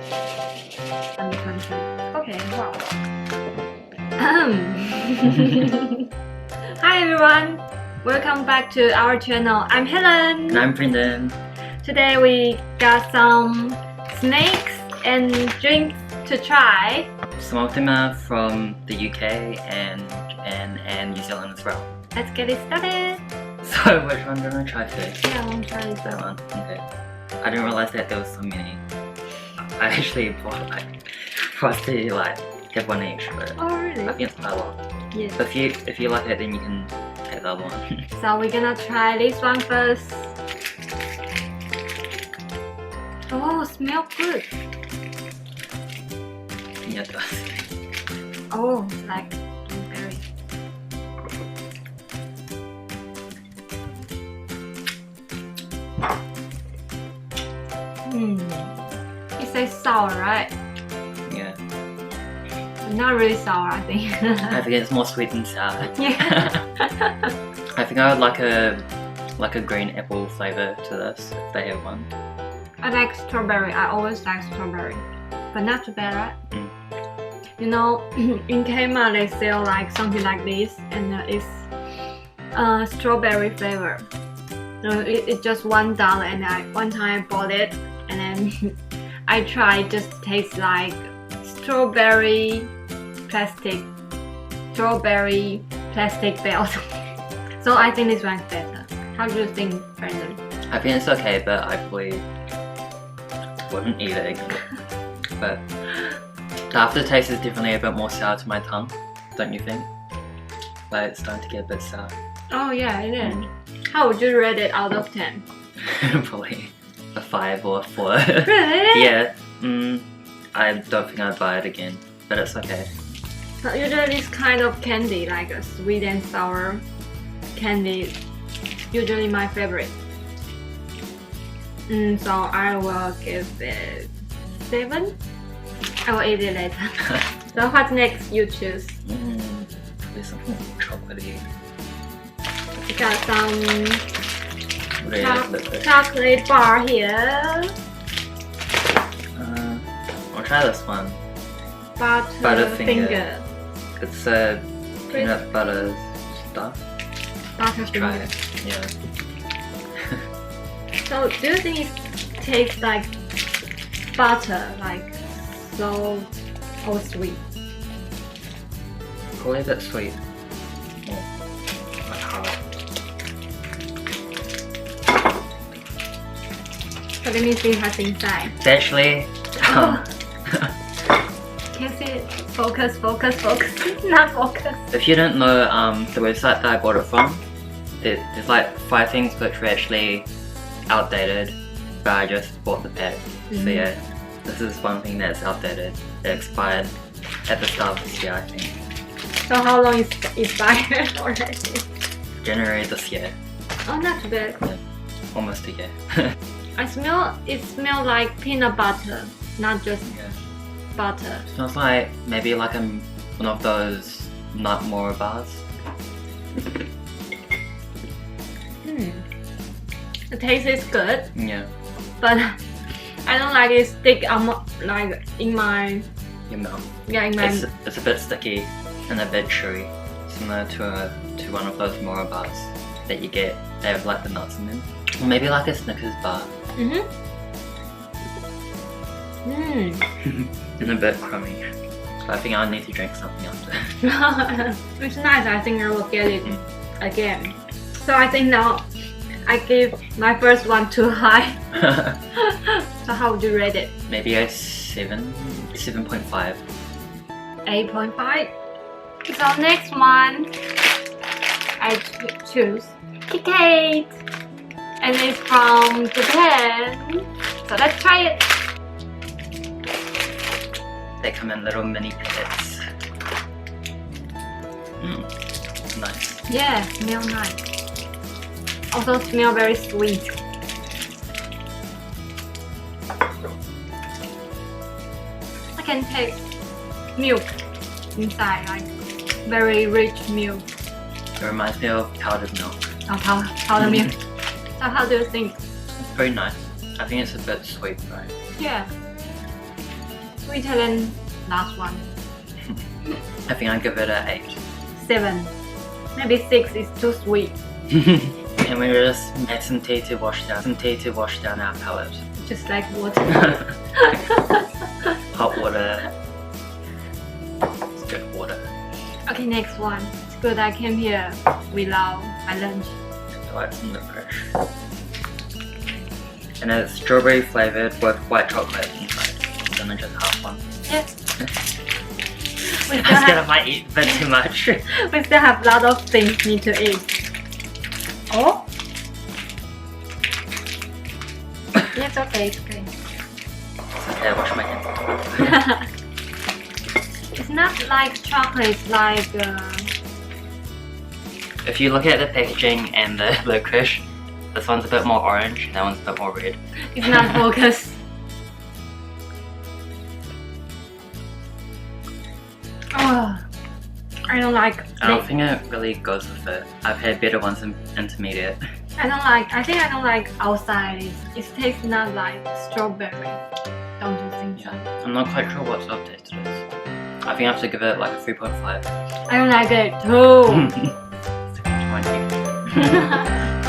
2020. Okay, wow. Hi everyone, welcome back to our channel. I'm Helen. And I'm Brendan. Today we got some snacks and drinks to try. Some of them are from the UK and New Zealand as well. Let's get it started. So which one do you want to try first? Yeah, I want to try this That one. one? Okay. I didn't realise that there was so many. I actually bought for us to have one each, but Oh really? I think it's quite a lot. Yes. But if you like it, then you can take the other one. So we're gonna try this one first. Oh, smells good. Yeah, it does. Oh, like blueberry. It says sour, right? Yeah. Not really sour, I think. I think it's more sweet than sour. Yeah. I think I would like a green apple flavour to this if they have one. I like strawberry. I always like strawberry, but not too bad, right? You know, in Kmart they sell like something like this, and it's strawberry flavor. It's just $1, and one time I bought it, and then I tried. It just tastes like strawberry plastic belt. So I think this one's better. How do you think, Brendan? I think it's okay, but I probably wouldn't eat it again. But the aftertaste is definitely a bit more sour to my tongue, don't you think? Like it's starting to get a bit sour. Oh yeah, it is. How would you rate it out of 10? Probably a 5 or a 4. Really? Yeah. I don't think I'd buy it again, but it's okay. So usually this kind of candy, like a sweet and sour candy, is usually my favorite. So I will give it 7. I will eat it later. So what's next you choose? There's something chocolatey. We got some Liquid. chocolate bar here. I'll try this one. Butterfinger. It's a peanut butter stuff. Try Butterfinger. it. Yeah. So do you think it tastes like butter, like so or sweet? Probably a bit sweet. Like hard. So let me see what's inside. It's actually Can you see it? Focus. Not focus. if you don't know the website that I bought it from, there's like 5 things which were actually outdated, but I just bought the pack. So yeah, this is one thing that's outdated. It expired at the start of this year, I think. So how long is expired already? January this year. Oh, not too bad. Yeah, almost a year. It smells like peanut butter, not just Yeah. butter. Smells like maybe like one of those nut Mora bars. The taste is good, Yeah, but I don't like it stick like in my your mouth. It's a bit sticky and a bit chewy, similar to one of those Mora bars that you get. They have like the nuts in them, or maybe like a Snickers bar. And a bit crummy. So I think I need to drink something after. It's nice. I think I will get it again. So I think now I give my first one too high. So how would you rate it? Maybe a 7.5. 8.5. So next one, I choose KitKat, and it's from Japan. So let's try it. They come in little mini packets. Nice. Yeah, smell nice. Also smell very sweet. I can taste milk inside, like very rich milk. It reminds me of powdered milk. Powder milk. So how do you think? It's very nice. I think it's a bit sweet, right? Yeah. Sweet Helen, last one. I think I'd give it an 8. 7. Maybe 6 is too sweet. And we just made some tea to wash down our palate. Just like water. Hot water. It's good water. Okay, next one. It's good I came here without my lunch. I like some licorice. And it's strawberry flavoured with white chocolate inside. And then just half one. Yes. We I still said I have, might eat a bit too much. we still have a lot of things need to eat. Oh? It's okay, it's okay. It's okay, I wash my hands. It's not like chocolate, it's like If you look at the packaging and the licorice, this one's a bit more orange and that one's a bit more red. it's not focused. Oh, I don't like. I don't think it really goes with it. I've had better ones in intermediate. I think I don't like outside. It tastes not like strawberry. Don't you think so? I'm not quite sure what sort of taste it is. I think I have to give it like a 3.5. I don't like it too. 6.8.